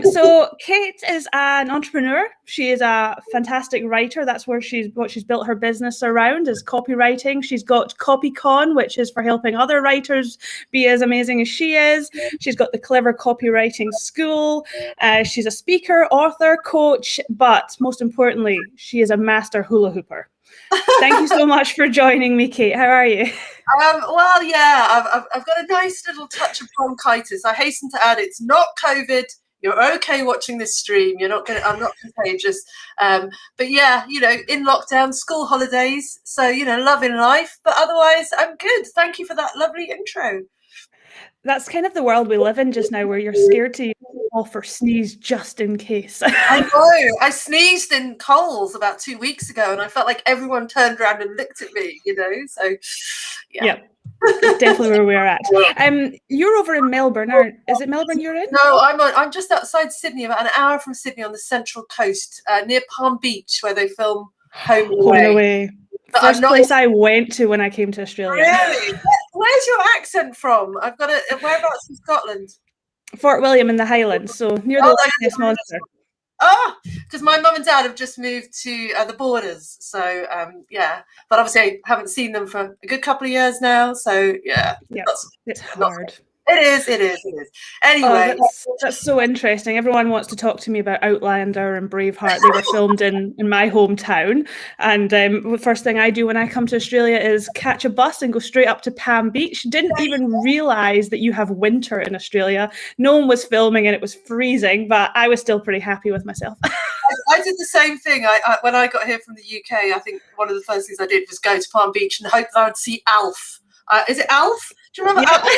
So Kate is an entrepreneur. She is a fantastic writer. That's what she's built her business around, is copywriting. She's got Copycon, which is for helping other writers be as amazing as she is. She's got the Clever Copywriting School. She's a speaker, author, coach, but most importantly, she is a master hula hooper. Thank you so much for joining me, Kate. How are you? Well, yeah, I've got a nice little touch of bronchitis. I hasten to add, it's not COVID. You're okay watching this stream. I'm not contagious. But yeah, in lockdown, school holidays. So, loving life. But otherwise, I'm good. Thank you for that lovely intro. That's kind of the world we live in just now, where you're scared to cough or sneeze just in case. I know. I sneezed in Coles about 2 weeks ago, and I felt like everyone turned around and looked at me, So, yeah. Definitely where we're at. You're over in Melbourne, is it Melbourne you're in? No, I'm just outside Sydney, about an hour from Sydney on the Central Coast, near Palm Beach, where they film Home and Away. First place I went to when I came to Australia. Really? Where's your accent from? Whereabouts in Scotland? Fort William in the Highlands, so near the Loch Ness Monster. Oh, because my mum and dad have just moved to the Borders, so yeah. But obviously, I haven't seen them for a good couple of years now, so yeah. It's hard. It is. Anyway, that's so interesting. Everyone wants to talk to me about Outlander and Braveheart. They were filmed in my hometown, and the first thing I do when I come to Australia is catch a bus and go straight up to Palm Beach. Didn't even realise that you have winter in Australia. No one was filming and it was freezing, but I was still pretty happy with myself. I did the same thing. When I got here from the UK, I think one of the first things I did was go to Palm Beach and hope that I would see Alf. Is it Alf? Do you remember Alf?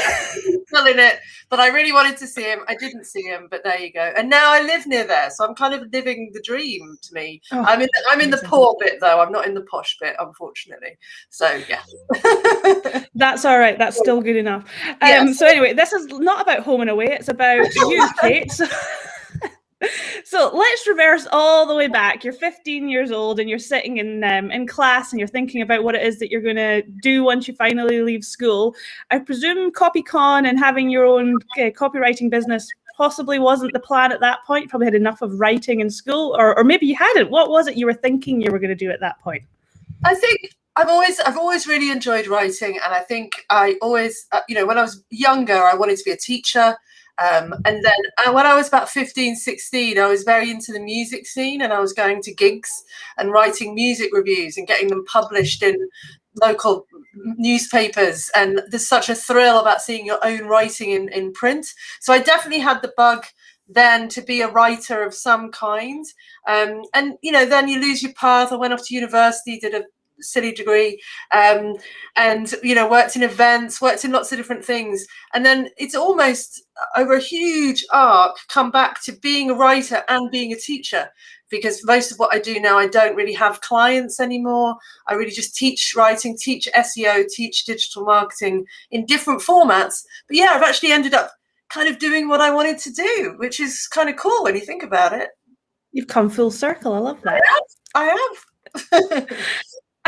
Still in it, but I really wanted to see him. I didn't see him, but there you go. And now I live near there, so I'm kind of living the dream to me. Oh, I'm in the poor bit though. I'm not in the posh bit, unfortunately. So yeah. That's all right. That's still good enough. Yes. So anyway, this is not about home and away. It's about you, Kate. So let's reverse all the way back. You're 15 years old and you're sitting in class and you're thinking about what it is that you're going to do once you finally leave school. I presume Copycon and having your own copywriting business possibly wasn't the plan at that point. You probably had enough of writing in school, or maybe you hadn't. What was it you were thinking you were going to do at that point? I think I've always really enjoyed writing, and I think I always, when I was younger, I wanted to be a teacher. And then when I was about 15, 16, I was very into the music scene, and I was going to gigs and writing music reviews and getting them published in local newspapers. And there's such a thrill about seeing your own writing in print. So I definitely had the bug then to be a writer of some kind. And, then you lose your path. I went off to university, did a silly degree, and worked in events, worked in lots of different things, and then it's almost over a huge arc come back to being a writer and being a teacher, because most of what I do now, I don't really have clients anymore. I really just teach writing, teach SEO, teach digital marketing in different formats. But yeah, I've actually ended up kind of doing what I wanted to do, which is kind of cool when you think about it. You've come full circle. I love that. I have.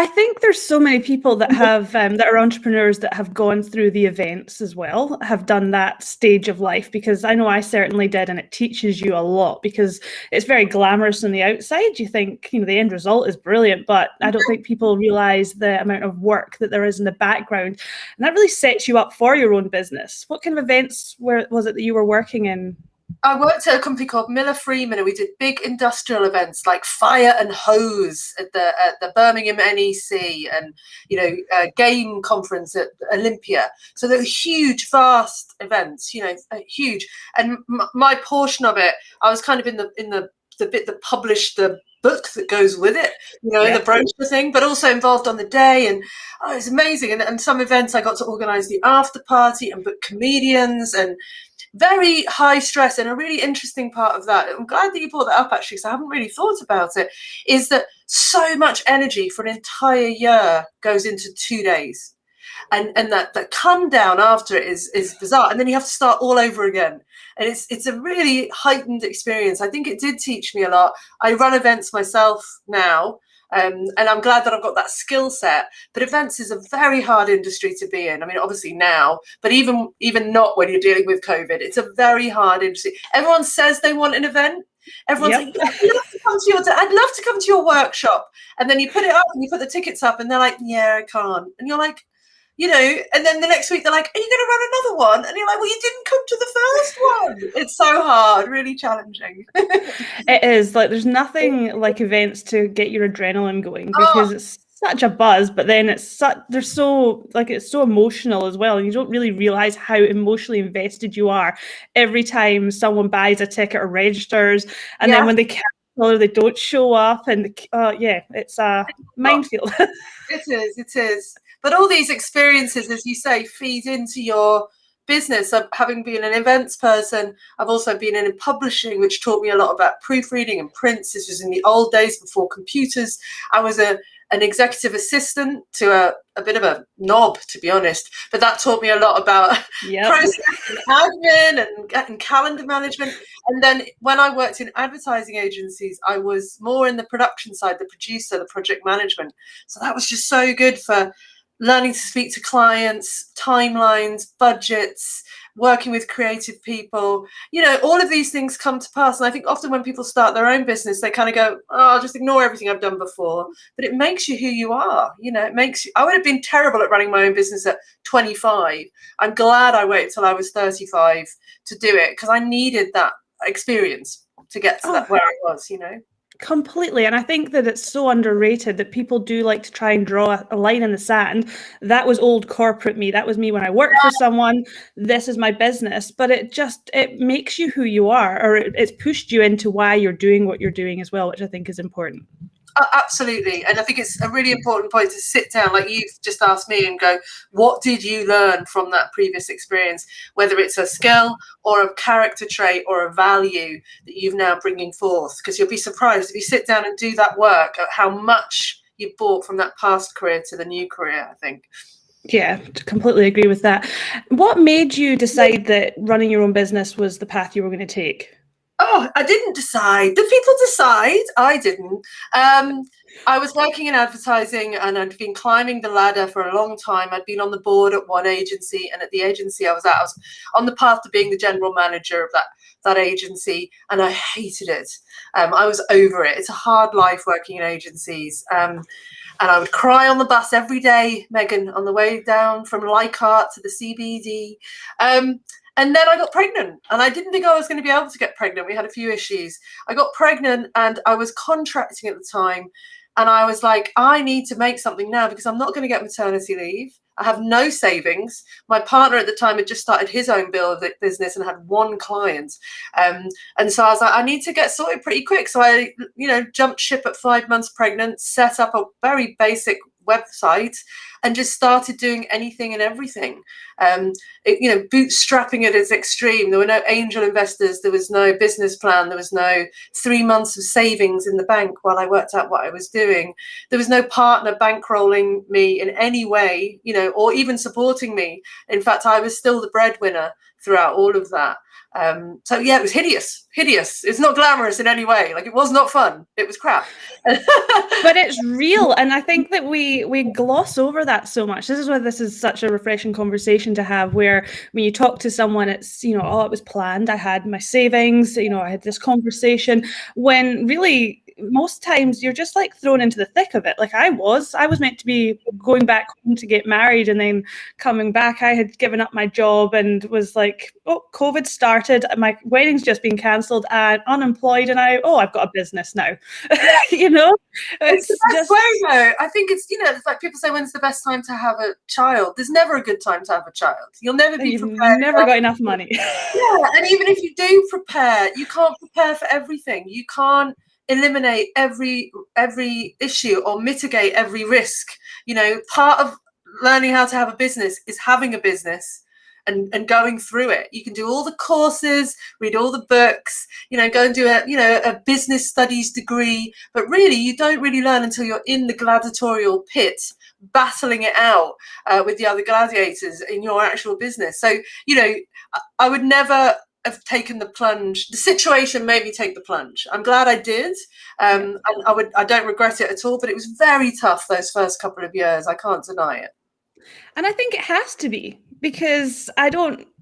I think there's so many people that have that are entrepreneurs that have gone through the events as well, have done that stage of life, because I know I certainly did, and it teaches you a lot because it's very glamorous on the outside. You think, the end result is brilliant, but I don't think people realize the amount of work that there is in the background, and that really sets you up for your own business. What kind of events was it that you were working in? I worked at a company called Miller Freeman, and we did big industrial events like Fire and Hose at the Birmingham NEC, and a game conference at Olympia. So they were huge, vast events, huge. And my portion of it, I was kind of in the bit that published the book that goes with it, the brochure thing, but also involved on the day. And it was amazing. And some events I got to organise the after party and book comedians, and very high stress. And a really interesting part of that, I'm glad that you brought that up actually, because I haven't really thought about it, is that so much energy for an entire year goes into 2 days. And that come down after it is bizarre. And then you have to start all over again. And it's a really heightened experience. I think it did teach me a lot. I run events myself now. And I'm glad that I've got that skill set. But events is a very hard industry to be in. I mean, obviously now, but even not when you're dealing with COVID, it's a very hard industry. Everyone says they want an event. Everyone's like, yeah, I'd love to come to your workshop. And then you put it up and you put the tickets up and they're like, yeah, I can't. And you're like, and then the next week they're like, are you going to run another one? And you're like, well, you didn't come to the first one. It's so hard, really challenging. It is. Like, there's nothing like events to get your adrenaline going, because it's such a buzz, but then it's so emotional as well, and you don't really realize how emotionally invested you are every time someone buys a ticket or registers, and then when they cancel or they don't show up, and it's a minefield. It is. But all these experiences, as you say, feed into your business. Having been an events person, I've also been in publishing, which taught me a lot about proofreading and prints. This was in the old days before computers. I was an executive assistant to a bit of a knob, to be honest, but that taught me a lot about process and admin and calendar management. And then when I worked in advertising agencies, I was more in the production side, the producer, the project management. So that was just so good for learning to speak to clients, timelines, budgets, working with creative people. All of these things come to pass. And I think often when people start their own business, they kind of go, oh, I'll just ignore everything I've done before. But it makes you who you are. It makes you. I would have been terrible at running my own business at 25. I'm glad I waited till I was 35 to do it, because I needed that experience to get to that where I was, Completely. And I think that it's so underrated that people do like to try and draw a line in the sand. That was old corporate me. That was me when I worked for someone. This is my business. But it makes you who you are, or it's pushed you into why you're doing what you're doing as well, which I think is important. Absolutely. And I think it's a really important point to sit down, like you've just asked me, and go, what did you learn from that previous experience? Whether it's a skill or a character trait or a value that you've now bringing forth. Because you'll be surprised if you sit down and do that work at how much you've brought from that past career to the new career, I think. Yeah, completely agree with that. What made you decide that running your own business was the path you were going to take? Oh, I didn't decide. Did people decide? I didn't. I was working in advertising, and I'd been climbing the ladder for a long time. I'd been on the board at one agency, and at the agency I was on the path to being the general manager of that agency, and I hated it. I was over it. It's a hard life working in agencies. And I would cry on the bus every day, Megan, on the way down from Leichhardt to the CBD. And then I got pregnant, and I didn't think I was going to be able to get pregnant. We had a few issues. I got pregnant, and I was contracting at the time. And I was like, I need to make something now, because I'm not going to get maternity leave. I have no savings. My partner at the time had just started his own business and had one client. And so I was like, I need to get sorted pretty quick. So I, jumped ship at 5 months pregnant, set up a very basic website, and just started doing anything and everything. Bootstrapping at its extreme. There were no angel investors. There was no business plan. There was no 3 months of savings in the bank while I worked out what I was doing. There was no partner bankrolling me in any way, or even supporting me. In fact, I was still the breadwinner throughout all of that. It was hideous. It's not glamorous in any way. Like, it was not fun. It was crap. But it's real. And I think that we gloss over that so much. This is why this is such a refreshing conversation to have, where when you talk to someone, it's, it was planned. I had my savings, I had this conversation, when really most times you're just like thrown into the thick of it. Like I was meant to be going back home to get married, and then coming back, I had given up my job and was like, oh, COVID started, my wedding's just been cancelled, and unemployed, and I've got a business now. It's the best way though. I think it's, it's like people say, when's the best time to have a child? There's never a good time to have a child. You'll never be prepared. You've never got enough money. Yeah, and even if you do prepare, you can't prepare for everything. You can't eliminate every issue or mitigate every risk. Part of learning how to have a business is having a business and going through it. You can do all the courses, read all the books, go and do a business studies degree, but really you don't really learn until you're in the gladiatorial pit, battling it out with the other gladiators in your actual business. So I would never have taken the plunge. The situation made me take the plunge. I'm glad I did. And I don't regret it at all, but it was very tough those first couple of years. I can't deny it. And I think it has to be, because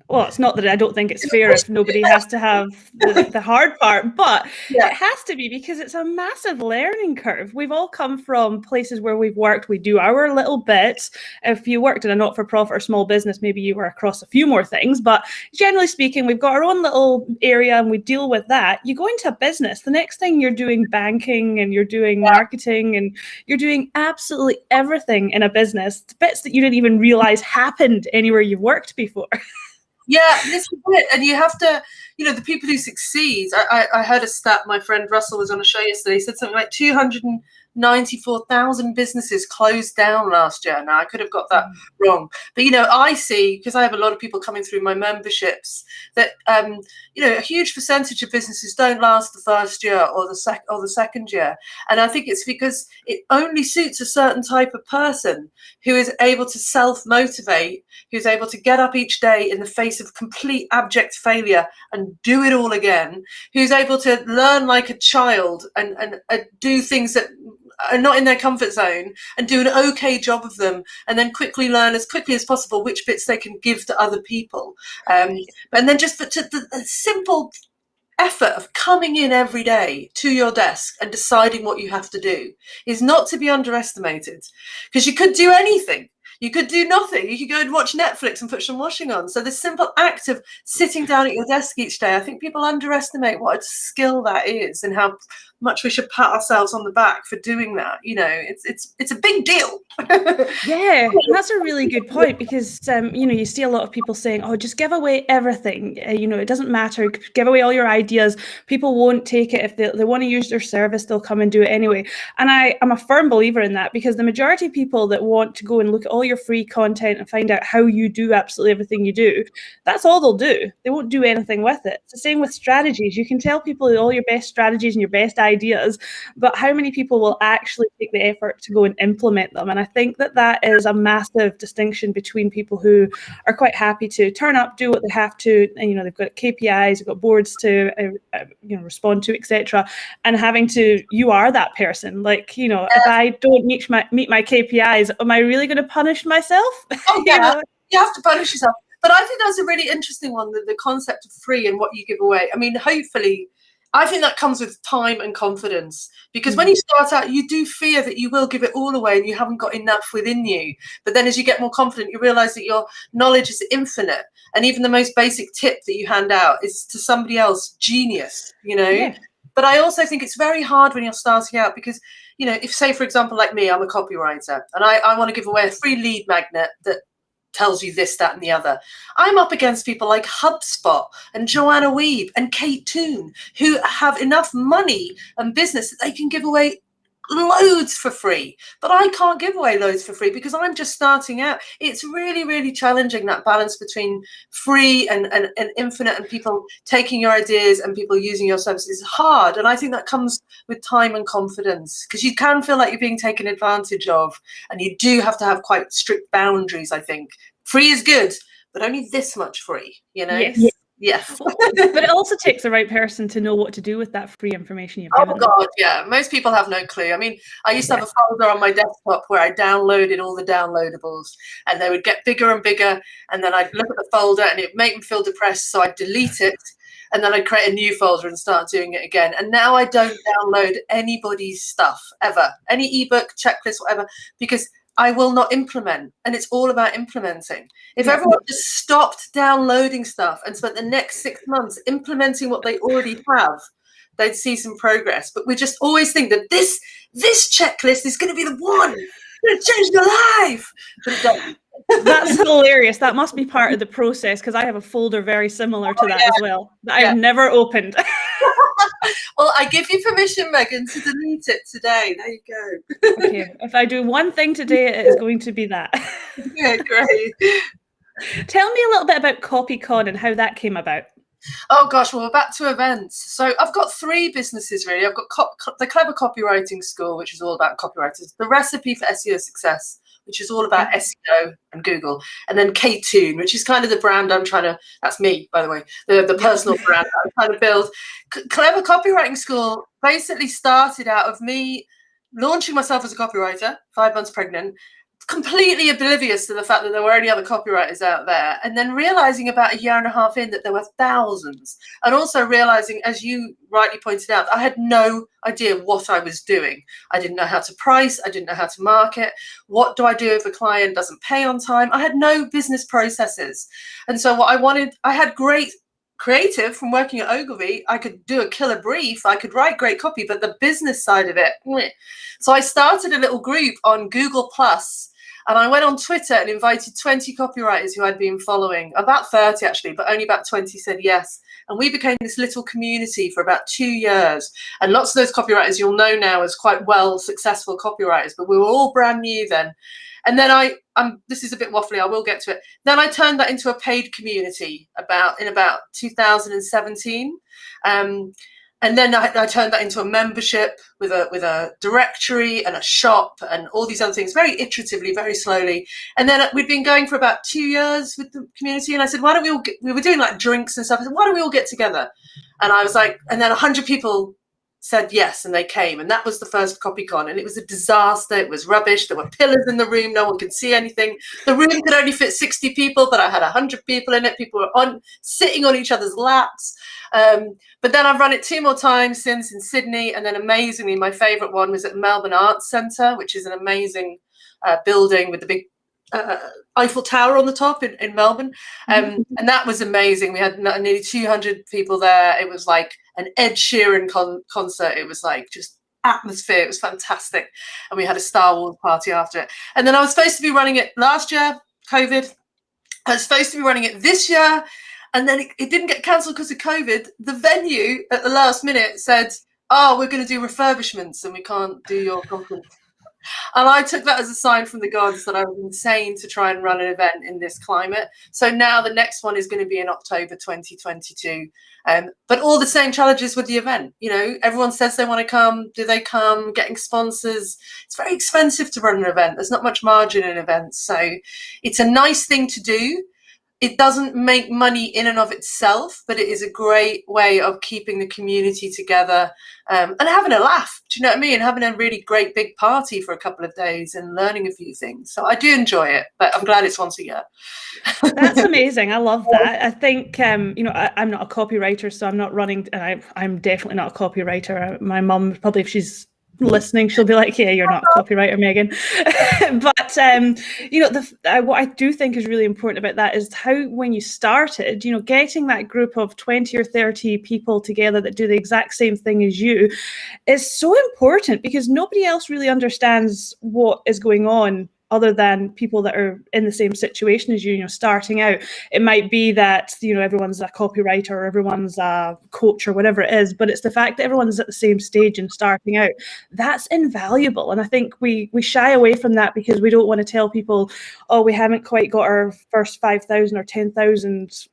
it's not that I don't think it's fair if nobody has to have the hard part, but it has to be, because it's a massive learning curve. We've all come from places where we've worked, we do our little bits. If you worked in a not-for-profit or small business, maybe you were across a few more things, but generally speaking, we've got our own little area and we deal with that. You go into a business, the next thing you're doing banking and you're doing marketing and you're doing absolutely everything in a business, bits that you didn't even realize happened anywhere you've worked before. Yeah, this is it. And you have to, the people who succeed, I heard a stat, my friend Russell was on a show yesterday, he said something like 294,000 businesses closed down last year. Now, I could have got that wrong. But, I see, because I have a lot of people coming through my memberships, that, a huge percentage of businesses don't last the first year or the second year. And I think it's because it only suits a certain type of person who is able to self-motivate, who's able to get up each day in the face of complete abject failure and do it all again, who's able to learn like a child and do things that are not in their comfort zone and do an okay job of them, and then quickly learn as quickly as possible which bits they can give to other people. And then just the simple effort of coming in every day to your desk and deciding what you have to do is not to be underestimated, because you could do anything. You could do nothing. You could go and watch Netflix and put some washing on. So the simple act of sitting down at your desk each day, I think people underestimate what a skill that is and how much we should pat ourselves on the back for doing that. It's a big deal. Yeah, that's a really good point, because you see a lot of people saying, oh, just give away everything. It doesn't matter. Give away all your ideas. People won't take it. If they want to use their service, they'll come and do it anyway. And I'm a firm believer in that, because the majority of people that want to go and look at all your free content and find out how you do absolutely everything you do, that's all they'll do. They won't do anything with it. It's the same with strategies. You can tell people all your best strategies and your best ideas, but how many people will actually take the effort to go and implement them? And I think that is a massive distinction between people who are quite happy to turn up, do what they have to, and they've got KPIs, they've got boards to respond to, etc., and having to, you are that person. Like, if I don't meet my KPIs, am I really going to punish myself? Oh, yeah. You have to punish yourself. But I think that's a really interesting one, the concept of free and what you give away. I mean, hopefully, I think that comes with time and confidence, because when you start out, you do fear that you will give it all away and you haven't got enough within you. But then as you get more confident, you realize that your knowledge is infinite. And even the most basic tip that you hand out is to somebody else genius, Yeah. But I also think it's very hard when you're starting out, because, if, say, for example, like me, I'm a copywriter and I want to give away a free lead magnet that tells you this, that, and the other. I'm up against people like HubSpot and Joanna Weeb and Toon, who have enough money and business that they can give away loads for free. But I can't give away loads for free because I'm just starting out. It's really, really challenging, that balance between free and infinite, and people taking your ideas and people using your services is hard. And I think that comes with time and confidence, because you can feel like you're being taken advantage of, and you do have to have quite strict boundaries, I think. Free is good, but only this much free, Yes. Yes. But it also takes the right person to know what to do with that free information you've given them. Oh, God, yeah. Most people have no clue. I mean, I used to have a folder on my desktop where I downloaded all the downloadables, and they would get bigger and bigger, and then I'd look at the folder and it'd make me feel depressed, so I'd delete it, and then I'd create a new folder and start doing it again. And now I don't download anybody's stuff, ever. Any ebook, checklist, whatever, because I will not implement. And it's all about implementing. If everyone just stopped downloading stuff and spent the next 6 months implementing what they already have, they'd see some progress. But we just always think that this checklist is going to be the one that changed your life. But it doesn't. That's hilarious. That must be part of the process, because I have a folder very similar to that as well, that I've never opened. Well, I give you permission, Megan, to delete it today. There you go. Okay, if I do one thing today, it is going to be that. Yeah, great. Tell me a little bit about Copycon and how that came about. Oh gosh, well, we're back to events. So I've got 3 businesses really. I've got the Clever Copywriting School, which is all about copywriters. The Recipe for SEO Success, which is all about SEO and Google. And then Toon, which is kind of the brand I'm trying to, that's me, by the way, the personal brand I'm trying to build. Clever Copywriting School basically started out of me launching myself as a copywriter, 5 months pregnant, completely oblivious to the fact that there were only other copywriters out there, and then realizing about a year and a half in that there were thousands, and also realizing, as you rightly pointed out, I had no idea what I was doing. I didn't know how to price, I didn't know how to market. What do I do if a client doesn't pay on time? I had no business processes. And so what I wanted, I had great creative from working at Ogilvy. I could do a killer brief, I could write great copy, but the business side of it, meh. So I started a little group on Google Plus, and I went on Twitter and invited 20 copywriters who I'd been following, about 30 actually, but only about 20 said yes. And we became this little community for about 2 years. And lots of those copywriters you'll know now as quite well successful copywriters, but we were all brand new then. And then this is a bit waffly, I will get to it. Then I turned that into a paid community in about 2017. And then I turned that into a membership with a directory and a shop and all these other things, very iteratively, very slowly. And then we'd been going for about 2 years with the community. And I said, why don't we all we were doing like drinks and stuff. I said, why don't we all get together? And I was like, and then 100 people said yes, and they came, and that was the first Copycon, and it was a disaster. It was rubbish. There were pillars in the room, no one could see anything. The room could only fit 60 people, but I had 100 people in it. People were sitting on each other's laps. But then I've run it 2 more times since in Sydney, and then amazingly, my favorite one was at Melbourne Arts Centre, which is an amazing building with the big Eiffel Tower on the top in Melbourne. And that was amazing. We had nearly 200 people there. It was like an Ed Sheeran concert. It was like just atmosphere. It was fantastic. And we had a Star Wars party after it. And then I was supposed to be running it last year, COVID. I was supposed to be running it this year. And then it didn't get cancelled because of COVID. The venue at the last minute said, oh, we're going to do refurbishments and we can't do your conference. And I took that as a sign from the gods that I was insane to try and run an event in this climate. So now the next one is going to be in October 2022. But all the same challenges with the event. You know, everyone says they want to come. Do they come? Getting sponsors. It's very expensive to run an event. There's not much margin in events. So it's a nice thing to do. It doesn't make money in and of itself, but it is a great way of keeping the community together and having a laugh. Do you know what I mean? Having a really great big party for a couple of days and learning a few things. So I do enjoy it, but I'm glad it's once a year. That's amazing. I love that. I think, you know, I'm not a copywriter, so I'm not running, and I'm definitely not a copywriter. My mum, probably if she's listening, she'll be like, yeah, you're not a copywriter, Megan. But you know, what I do think is really important about that is how, when you started, you know, getting that group of 20 or 30 people together that do the exact same thing as you is so important, because nobody else really understands what is going on other than people that are in the same situation as you know, starting out. It might be that, you know, everyone's a copywriter or everyone's a coach or whatever it is, but it's the fact that everyone's at the same stage and starting out. That's invaluable. And I think we shy away from that because we don't want to tell people, oh, we haven't quite got our first 5,000 or 10,000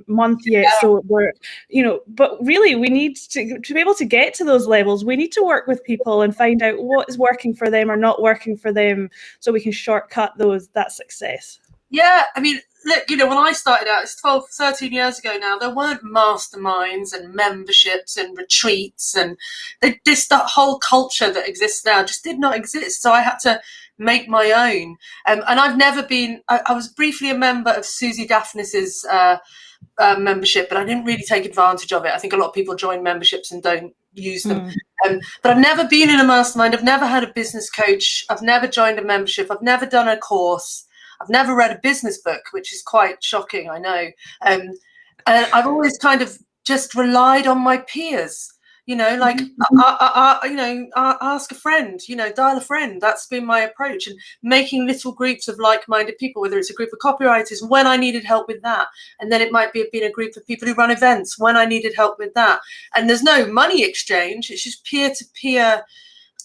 month yet. Yeah. So we're, you know, but really we need to be able to get to those levels. We need to work with people and find out what is working for them or not working for them, so we can shortcut that success. Yeah, I mean, look, you know, when I started out, it's 12, 13 years ago now, there weren't masterminds and memberships and retreats, and that whole culture that exists now just did not exist. So I had to make my own. And I've never been, I was briefly a member of Susie Daphnis's membership, but I didn't really take advantage of it. I think a lot of people join memberships and don't use them. But I've never been in a mastermind. I've never had a business coach. I've never joined a membership. I've never done a course. I've never read a business book, which is quite shocking, I know. And I've always kind of just relied on my peers, you know, like, ask a friend, you know, dial a friend. That's been my approach, and making little groups of like-minded people, whether it's a group of copywriters when I needed help with that. And then it might be a group of people who run events when I needed help with that. And there's no money exchange. It's just peer-to-peer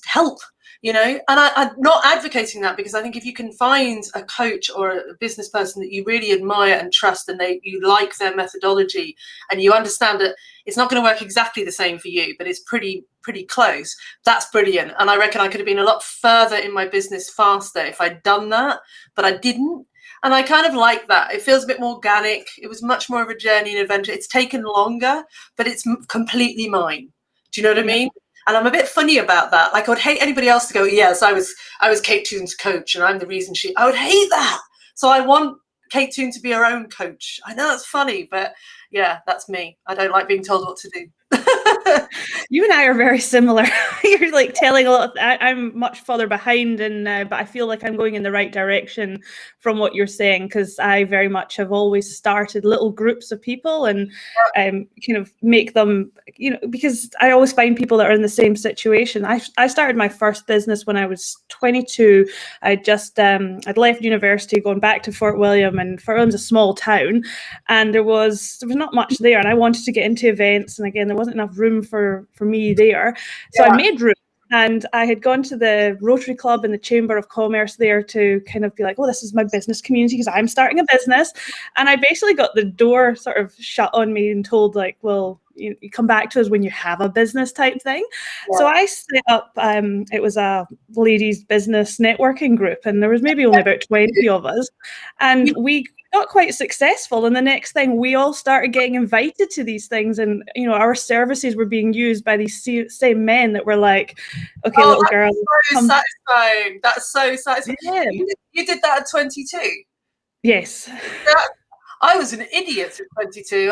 help. And I'm not advocating that, because I think if you can find a coach or a business person that you really admire and trust, and you like their methodology, and you understand that it's not going to work exactly the same for you, but it's pretty close, that's brilliant. And I reckon I could have been a lot further in my business faster if I'd done that, but I didn't. And I kind of like that. It feels a bit more organic. It was much more of a journey and adventure. It's taken longer, but it's completely mine. Do you know what I mean? And I'm a bit funny about that. Like, I would hate anybody else to go, yes, I was Kate Toon's coach and I'm the reason I would hate that. So I want Kate Toon to be her own coach. I know that's funny, but yeah, that's me. I don't like being told what to do. You and I are very similar. You're like telling a lot. I'm much further behind, but I feel like I'm going in the right direction from what you're saying, because I very much have always started little groups of people and kind of make them, because I always find people that are in the same situation. I started my first business when I was 22. I'd left university, going back to Fort William, and Fort William's a small town, and there was not much there, and I wanted to get into events, and again, there wasn't enough room for me there. So I made room, and I had gone to the Rotary Club and the Chamber of Commerce there to kind of be like, oh, this is my business community because I'm starting a business. And I basically got the door sort of shut on me and told, like, well, you come back to us when you have a business type thing. Yeah. So I set up, it was a ladies business networking group, and there was maybe only about 20 of us, and we got quite successful. And the next thing, we all started getting invited to these things, and our services were being used by these same men that were like, okay, little girl, so satisfying. That's so satisfying. Yeah. You did that at 22? Yes. I was an idiot at 22.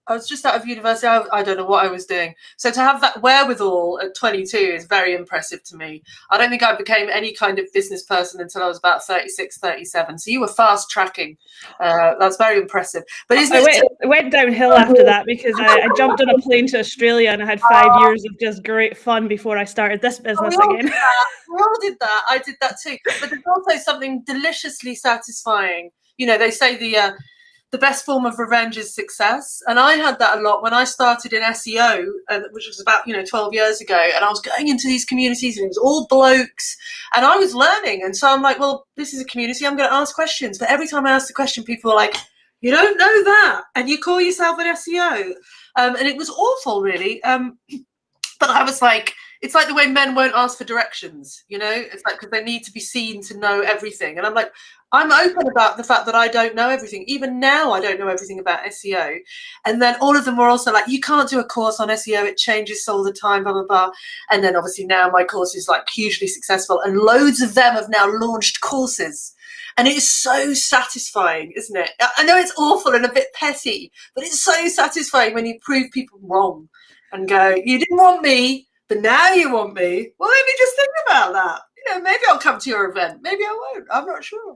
I was just out of university. I don't know what I was doing. So to have that wherewithal at 22 is very impressive to me. I don't think I became any kind of business person until I was about 36, 37. So you were fast tracking. That's very impressive. But it went downhill after that, because I jumped on a plane to Australia, and I had 5 years of just great fun before I started this business again. We all did that. I did that too. But there's also something deliciously satisfying. They say the best form of revenge is success. And I had that a lot when I started in SEO, which was about, 12 years ago. And I was going into these communities, and it was all blokes, and I was learning. And so I'm like, well, this is a community, I'm going to ask questions. But every time I asked the question, people were like, you don't know that, and you call yourself an SEO. And it was awful, really. But I was like, it's like the way men won't ask for directions, it's like, because they need to be seen to know everything. And I'm like, I'm open about the fact that I don't know everything. Even now, I don't know everything about SEO. And then all of them were also like, you can't do a course on SEO. It changes all the time, blah, blah, blah. And then obviously now my course is like hugely successful, and loads of them have now launched courses. And it is so satisfying, isn't it? I know it's awful and a bit petty, but it's so satisfying when you prove people wrong and go, you didn't want me, but now you want me. Well, let me just think about that. Maybe I'll come to your event. Maybe I won't. I'm not sure.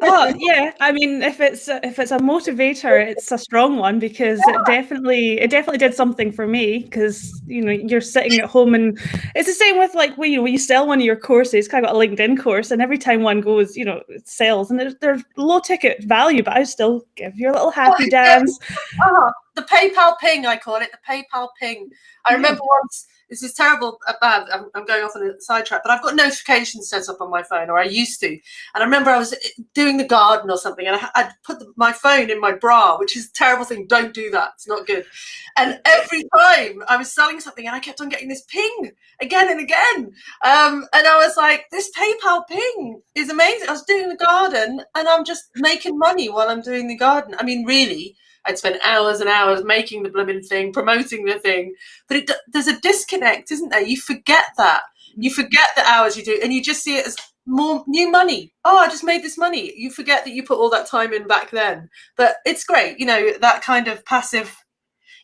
Well, yeah. I mean, if it's a motivator, it's a strong one, because it definitely did something for me. Because you're sitting at home, and it's the same with like when you sell one of your courses. I've got a LinkedIn course, and every time one goes, it sells, and there's low ticket value, but I still give you a little happy dance. The PayPal ping, I call it, the PayPal ping. I remember once. This is terrible, bad. I'm going off on a sidetrack, but I've got notifications set up on my phone, or I used to. And I remember I was doing the garden or something, and I'd put my phone in my bra, which is a terrible thing. Don't do that. It's not good. And every time I was selling something, and I kept on getting this ping again and again. And I was like, this PayPal ping is amazing. I was doing the garden, and I'm just making money while I'm doing the garden. I mean, really. I'd spend hours and hours making the blooming thing, promoting the thing. But there's a disconnect, isn't there? You forget that. You forget the hours you do, and you just see it as more new money. Oh, I just made this money. You forget that you put all that time in back then. But it's great. That kind of passive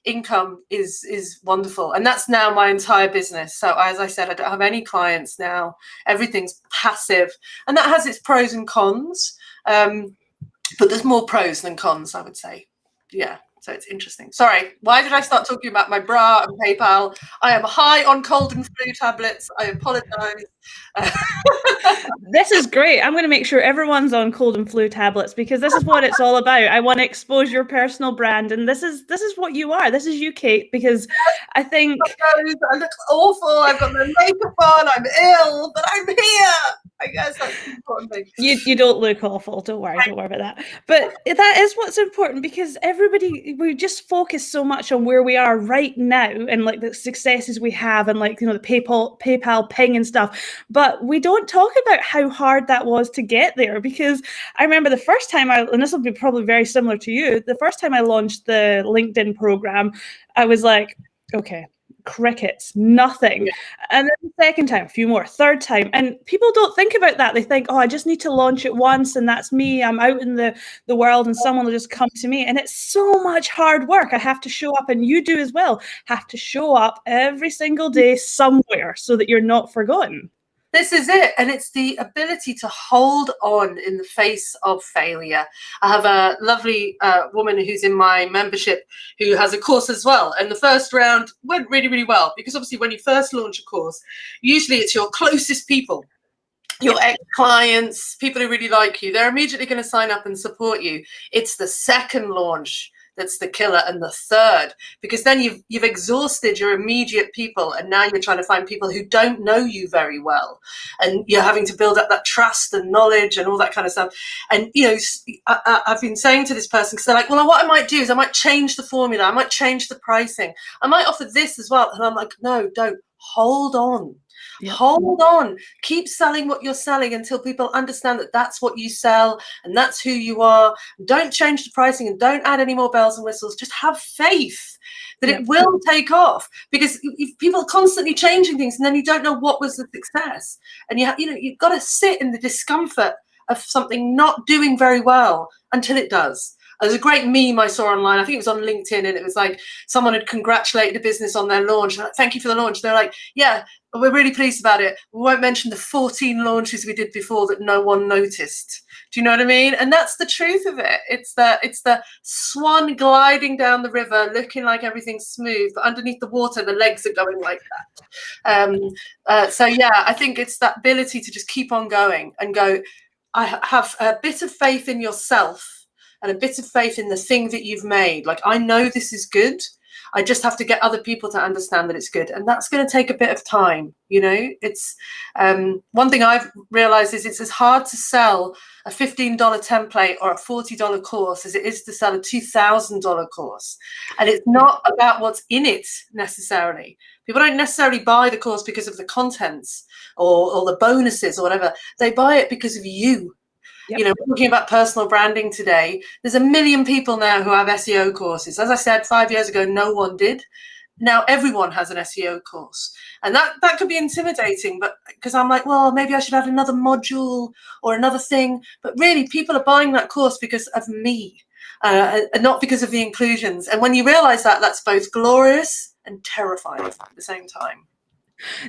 income is wonderful. And that's now my entire business. So as I said, I don't have any clients now. Everything's passive. And that has its pros and cons. But there's more pros than cons, I would say. Yeah. So it's interesting. Sorry, why did I start talking about my bra and PayPal? I am high on cold and flu tablets. I apologize. This is great. I'm going to make sure everyone's on cold and flu tablets, because this is what it's all about. I want to expose your personal brand, and this is what you are. This is you, Kate, because I think I look awful. I've got my makeup on. I'm ill, but I'm here. I guess that's the important thing. You don't look awful. Don't worry about that. But that is what's important, because we just focus so much on where we are right now and like the successes we have and like, you know, the PayPal ping and stuff. But we don't talk about how hard that was to get there, because I remember the first time and this will be probably very similar to you, the first time I launched the LinkedIn program, I was like, okay, crickets, nothing. Yeah. And then the second time, a few more, third time. And people don't think about that. They think, oh, I just need to launch it once and that's me. I'm out in the world and someone will just come to me. And it's so much hard work. I have to show up, and you do as well, have to show up every single day somewhere so that you're not forgotten. This is it. And it's the ability to hold on in the face of failure. I have a lovely woman who's in my membership who has a course as well. And the first round went really, really well, because obviously when you first launch a course, usually it's your closest people, your ex-clients, people who really like you. They're immediately going to sign up and support you. It's the second launch that's the killer, and the third, because then you've exhausted your immediate people, and now you're trying to find people who don't know you very well, and you're having to build up that trust and knowledge and all that kind of stuff. And you know, I've been saying to this person, because they're like, well, what I might do is I might change the formula, I might change the pricing, I might offer this as well. And I'm like, no, don't. Hold on. Yep. Hold on. Keep selling what you're selling until people understand that that's what you sell and that's who you are. Don't change the pricing and don't add any more bells and whistles. Just have faith that it will take off, because if people are constantly changing things and then you don't know what was the success, and you've got to sit in the discomfort of something not doing very well until it does. There's a great meme I saw online. I think it was on LinkedIn, and it was like someone had congratulated a business on their launch. Like, thank you for the launch. They're like, yeah, we're really pleased about it. We won't mention the 14 launches we did before that no one noticed. Do you know what I mean? And that's the truth of it. It's the swan gliding down the river, looking like everything's smooth, but underneath the water, the legs are going like that. So yeah, I think it's that ability to just keep on going and go. I have a bit of faith in yourself and a bit of faith in the thing that you've made. Like, I know this is good. I just have to get other people to understand that it's good. And that's going to take a bit of time. You know, it's one thing I've realized is it's as hard to sell a $15 template or a $40 course as it is to sell a $2,000 course. And it's not about what's in it necessarily. People don't necessarily buy the course because of the contents or the bonuses or whatever. They buy it because of you. Yep. You know, we're talking about personal branding today. There's a million people now who have SEO courses. As I said, 5 years ago, no one did. Now everyone has an SEO course. And that could be intimidating, but because I'm like, well, maybe I should add another module or another thing. But really, people are buying that course because of me, and not because of the inclusions. And when you realize that, that's both glorious and terrifying at the same time.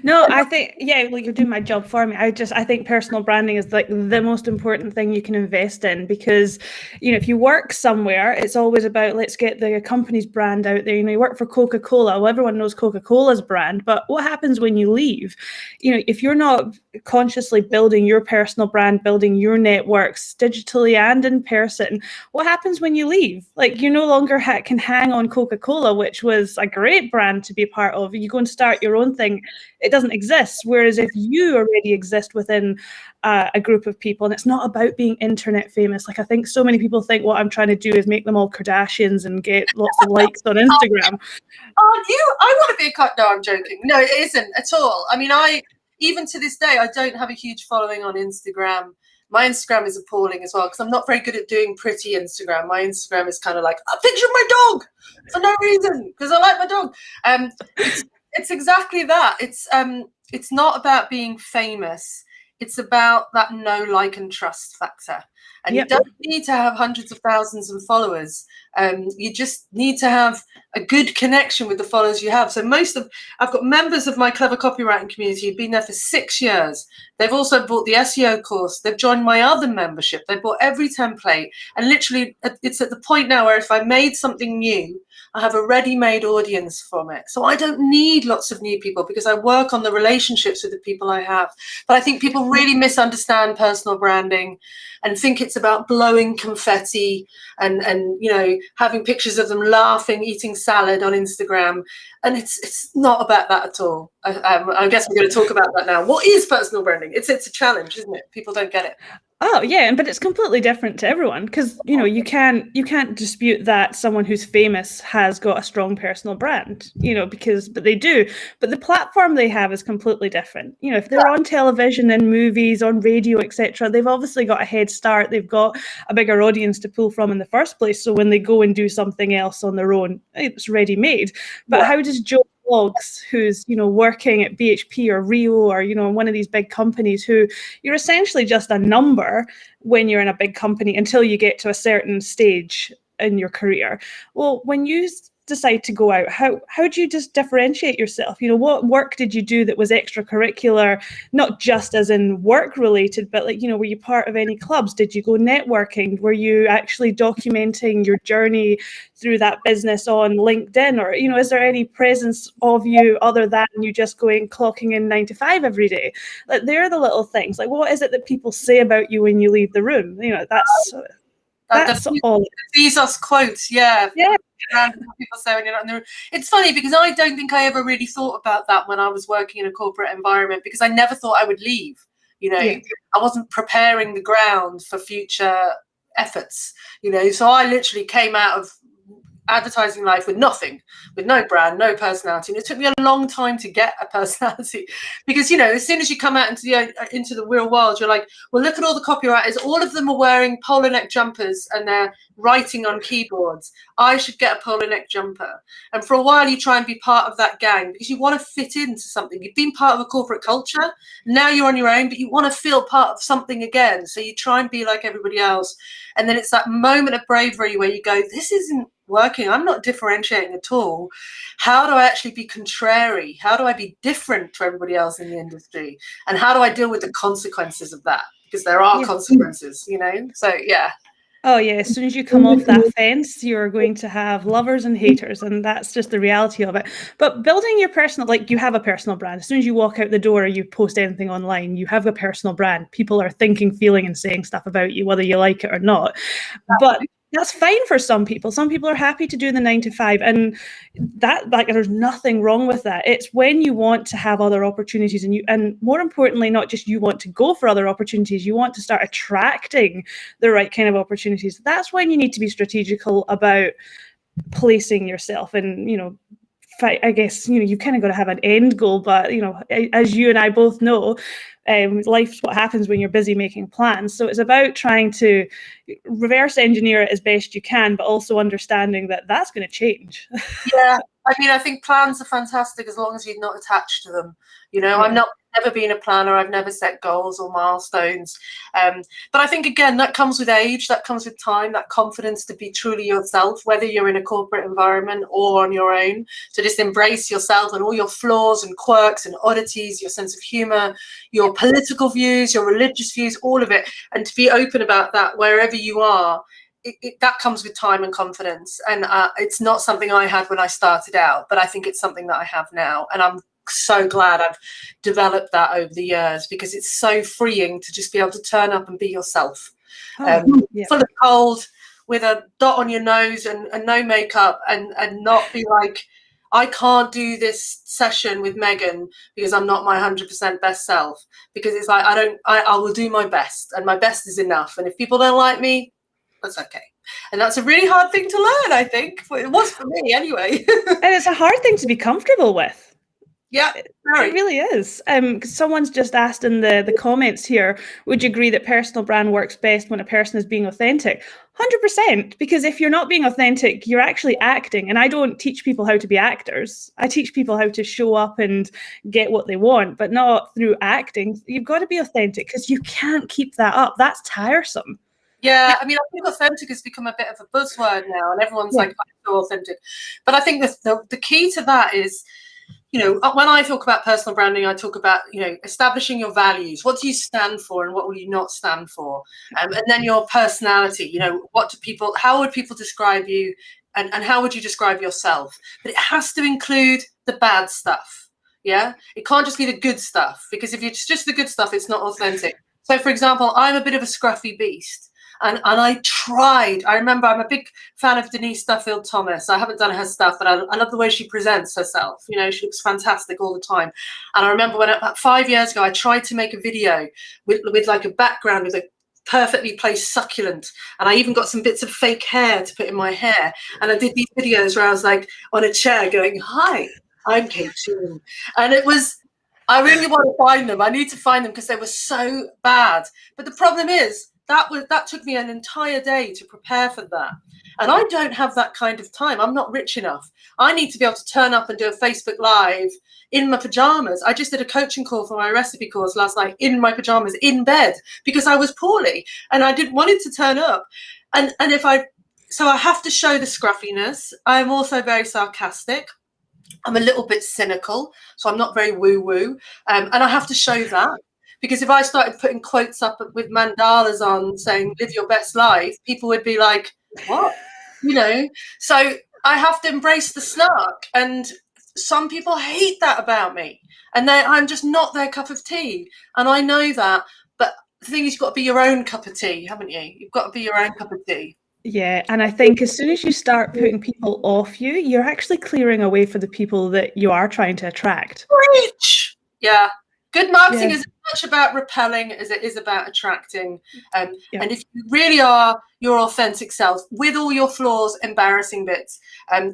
No, I think, yeah, like, you're doing my job for me. I think personal branding is like the most important thing you can invest in, because, you know, if you work somewhere, it's always about, let's get the company's brand out there. You know, you work for Coca-Cola. Well, everyone knows Coca-Cola's brand, but what happens when you leave? You know, if you're not consciously building your personal brand, building your networks digitally and in person, what happens when you leave? Like, you no longer can hang on Coca-Cola, which was a great brand to be a part of. You go and start your own thing, it doesn't exist. Whereas if you already exist within a group of people, and it's not about being internet famous. Like, I think so many people think what I'm trying to do is make them all Kardashians and get lots of likes on Instagram. I want to be no, I'm joking. No, it isn't at all. I mean, even to this day, I don't have a huge following on Instagram. My Instagram is appalling as well, because I'm not very good at doing pretty Instagram. My Instagram is kind of like a picture of my dog for no reason, because I like my dog. It's exactly that. It's not about being famous. It's about that know, like, and trust factor. And you don't need to have hundreds of thousands of followers. You just need to have a good connection with the followers you have. So I've got members of my Clever Copywriting community who've been there for 6 years. They've also bought the SEO course. They've joined my other membership. They bought every template. And literally, it's at the point now where if I made something new, I have a ready-made audience from it. So I don't need lots of new people because I work on the relationships with the people I have. But I think people really misunderstand personal branding and think it's about blowing confetti and having pictures of them laughing, eating salad on Instagram. And it's not about that at all. I guess we're going to talk about that now. What is personal branding? It's a challenge, isn't it? People don't get it. Oh yeah, but it's completely different to everyone because you can't dispute that someone who's famous has got a strong personal brand, but they do. But the platform they have is completely different. If they're on television and movies, on radio, etc., they've obviously got a head start. They've got a bigger audience to pull from in the first place. So when they go and do something else on their own, it's ready made. But how does Joe Blogs, who's working at BHP or Rio or one of these big companies, who you're essentially just a number when you're in a big company until you get to a certain stage in your career? Well, when you decide to go out, how do you just differentiate yourself? What work did you do that was extracurricular, not just as in work related, but were you part of any clubs? Did you go networking? Were you actually documenting your journey through that business on LinkedIn? Or is there any presence of you other than you just clocking in 9 to 5 every day? They're the little things. What is it that people say about you when you leave the room? That's all. Bezos quotes, yeah. People say when you're not in the room. It's funny because I don't think I ever really thought about that when I was working in a corporate environment, because I never thought I would leave. I wasn't preparing the ground for future efforts. So I literally came out of advertising life with nothing, with no brand, no personality. And it took me a long time to get a personality because, as soon as you come out into the real world, you're like, well, look at all the copywriters. All of them are wearing polo neck jumpers and they're writing on keyboards. I should get a polo neck jumper. And for a while, you try and be part of that gang because you want to fit into something. You've been part of a corporate culture. Now you're on your own, but you want to feel part of something again. So you try and be like everybody else. And then it's that moment of bravery where you go, this isn't working. I'm not differentiating at all. How do I actually be contrary? How do I be different to everybody else in the industry? And how do I deal with the consequences of that? Because there are consequences, So, yeah. Oh, yeah. As soon as you come off that fence, you're going to have lovers and haters. And that's just the reality of it. But building your personal, you have a personal brand. As soon as you walk out the door or you post anything online, you have a personal brand. People are thinking, feeling, and saying stuff about you, whether you like it or not. But that's fine for some people. Some people are happy to do the 9 to 5, and that there's nothing wrong with that. It's when you want to have other opportunities, and more importantly, not just you want to go for other opportunities, you want to start attracting the right kind of opportunities. That's when you need to be strategical about placing yourself. And I guess you kind of got to have an end goal, but as you and I both know, life's what happens when you're busy making plans. So it's about trying to reverse engineer it as best you can, but also understanding that that's going to change. Yeah, I think plans are fantastic as long as you're not attached to them. I'm never been a planner. I've never set goals or milestones. But I think, again, that comes with age, that comes with time, that confidence to be truly yourself, whether you're in a corporate environment or on your own, to just embrace yourself and all your flaws and quirks and oddities, your sense of humor, your political views, your religious views, all of it, and to be open about that wherever you are. That comes with time and confidence. And it's not something I had when I started out, but I think it's something that I have now. And I'm so glad I've developed that over the years, because it's so freeing to just be able to turn up and be yourself. Full of cold, with a dot on your nose and no makeup, and not be like, I can't do this session with Megan because I'm not my 100% best self. Because it's like, I will do my best, and my best is enough. And if people don't like me, that's okay. And that's a really hard thing to learn, I think. It was for me anyway. And it's a hard thing to be comfortable with. Yeah, It really is. 'Cause someone's just asked in the comments here, would you agree that personal brand works best when a person is being authentic? 100%, because if you're not being authentic, you're actually acting. And I don't teach people how to be actors. I teach people how to show up and get what they want, but not through acting. You've got to be authentic because you can't keep that up. That's tiresome. Yeah, I mean, I think authentic has become a bit of a buzzword now, and everyone's like, I'm so authentic. But I think the key to that is, you know, when I talk about personal branding, I talk about, you know, establishing your values. What do you stand for and what will you not stand for? And then your personality, you know, how would people describe you, and how would you describe yourself? But it has to include the bad stuff. Yeah, it can't just be the good stuff, because if it's just the good stuff, it's not authentic. So, for example, I'm a bit of a scruffy beast. And I tried. I remember I'm a big fan of Denise Duffield Thomas. I haven't done her stuff, but I love the way she presents herself. You know, she looks fantastic all the time. And I remember when about 5 years ago, I tried to make a video with like a background with a perfectly placed succulent. And I even got some bits of fake hair to put in my hair. And I did these videos where I was like on a chair going, hi, I'm Kate Toon. And it was, I really want to find them. I need to find them because they were so bad. But the problem is, that took me an entire day to prepare for that. And I don't have that kind of time. I'm not rich enough. I need to be able to turn up and do a Facebook Live in my pajamas. I just did a coaching call for my recipe course last night in my pajamas, in bed, because I was poorly and I didn't want it to turn up. So I have to show the scruffiness. I'm also very sarcastic. I'm a little bit cynical, so I'm not very woo-woo. And I have to show that. Because if I started putting quotes up with mandalas on saying, live your best life, people would be like, what? You know? So I have to embrace the snark. And some people hate that about me. And I'm just not their cup of tea. And I know that. But the thing is, you've got to be your own cup of tea, haven't you? You've got to be your own cup of tea. Yeah, and I think as soon as you start putting people off you, you're actually clearing a way for the people that you are trying to attract. Preach! Yeah. Good marketing is as much about repelling as it is about attracting. And if you really are your authentic self with all your flaws, embarrassing bits,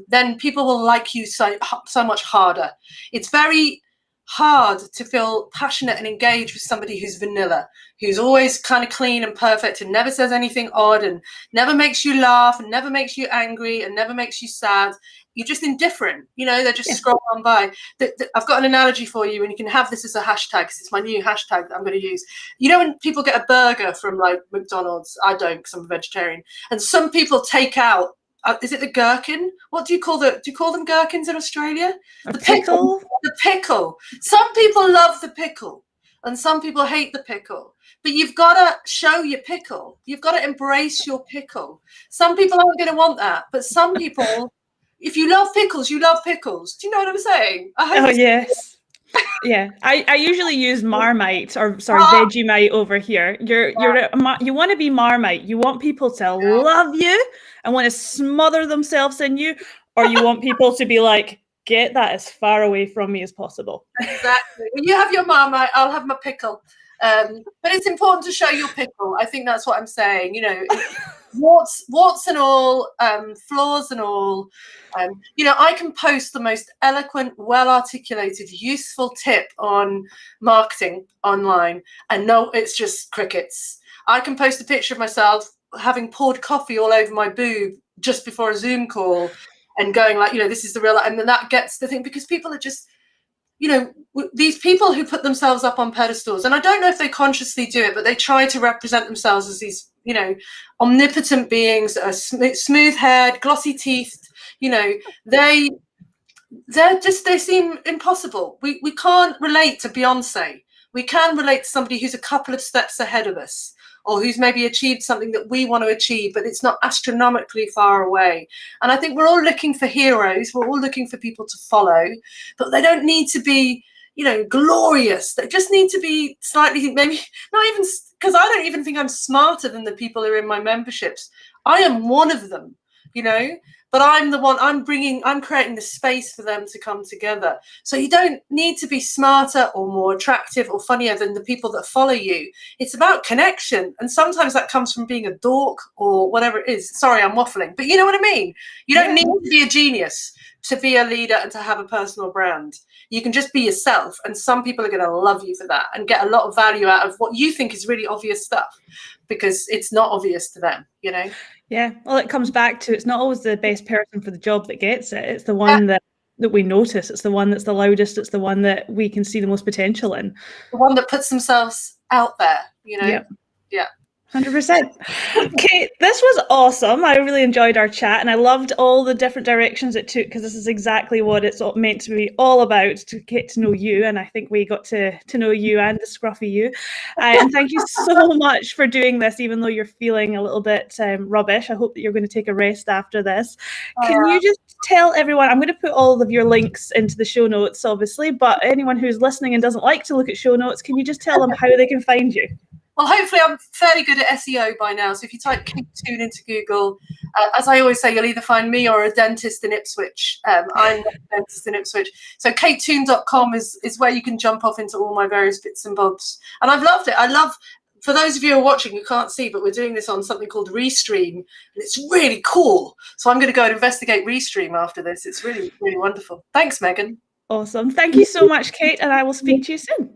then people will like you so much harder. It's very hard to feel passionate and engaged with somebody who's vanilla, who's always kind of clean and perfect and never says anything odd and never makes you laugh and never makes you angry and never makes you sad. You're just indifferent, you know, they're just scroll on by. I've got an analogy for you, and you can have this as a hashtag, because it's my new hashtag that I'm going to use. You know, when people get a burger from like McDonald's, I don't, because I'm a vegetarian, and some people take out, is it the gherkin? What do you call them gherkins in Australia? The pickle. The pickle. Some people love the pickle, and some people hate the pickle. But you've got to show your pickle. You've got to embrace your pickle. Some people aren't going to want that, but some people, if you love pickles, you love pickles. Do you know what I'm saying? Oh, yes. Yeah, I usually use Marmite, or sorry, Vegemite over here. You want to be Marmite. You want people to love you and want to smother themselves in you, or you want people to be like, get that as far away from me as possible. Exactly. When you have your Marmite, I'll have my pickle. But it's important to show your pickle. I think that's what I'm saying. You know, warts and all, flaws and all. You know, I can post the most eloquent, well-articulated, useful tip on marketing online, and no, it's just crickets. I can post a picture of myself having poured coffee all over my boob just before a Zoom call and going like, you know, this is the real, and then that gets the thing, because people are just, you know, these people who put themselves up on pedestals, and I don't know if they consciously do it, but they try to represent themselves as these, you know, omnipotent beings that are smooth-haired, glossy-teethed. You know, they seem impossible. We can't relate to Beyonce. We can relate to somebody who's a couple of steps ahead of us, or who's maybe achieved something that we want to achieve, but it's not astronomically far away. And I think we're all looking for heroes. We're all looking for people to follow, but they don't need to be, you know, glorious. They just need to be slightly, maybe not even, because I don't even think I'm smarter than the people who are in my memberships. I am one of them, you know, but I'm creating the space for them to come together. So you don't need to be smarter or more attractive or funnier than the people that follow you. It's about connection. And sometimes that comes from being a dork or whatever it is. Sorry, I'm waffling, but you know what I mean? You don't need to be a genius to be a leader and to have a personal brand. You can just be yourself, and some people are going to love you for that and get a lot of value out of what you think is really obvious stuff, because it's not obvious to them, you know? Yeah, well, it comes back to, it's not always the best person for the job that gets it. It's the one that we notice. It's the one that's the loudest. It's the one that we can see the most potential in. The one that puts themselves out there, you know? Yeah. 100%. Okay, this was awesome. I really enjoyed our chat, and I loved all the different directions it took, because this is exactly what it's meant to be all about, to get to know you. And I think we got to know you and the scruffy you. And thank you so much for doing this, even though you're feeling a little bit rubbish. I hope that you're going to take a rest after this. Can you just tell everyone, I'm going to put all of your links into the show notes, obviously, but anyone who's listening and doesn't like to look at show notes, can you just tell them how they can find you? Well, hopefully I'm fairly good at SEO by now. So if you type Toon into Google, as I always say, you'll either find me or a dentist in Ipswich. I'm a dentist in Ipswich. So katetoon.com is where you can jump off into all my various bits and bobs. And I've loved it. For those of you who are watching, you can't see, but we're doing this on something called Restream, and it's really cool. So I'm going to go and investigate Restream after this. It's really, really wonderful. Thanks, Megan. Awesome. Thank you so much, Kate, and I will speak to you soon.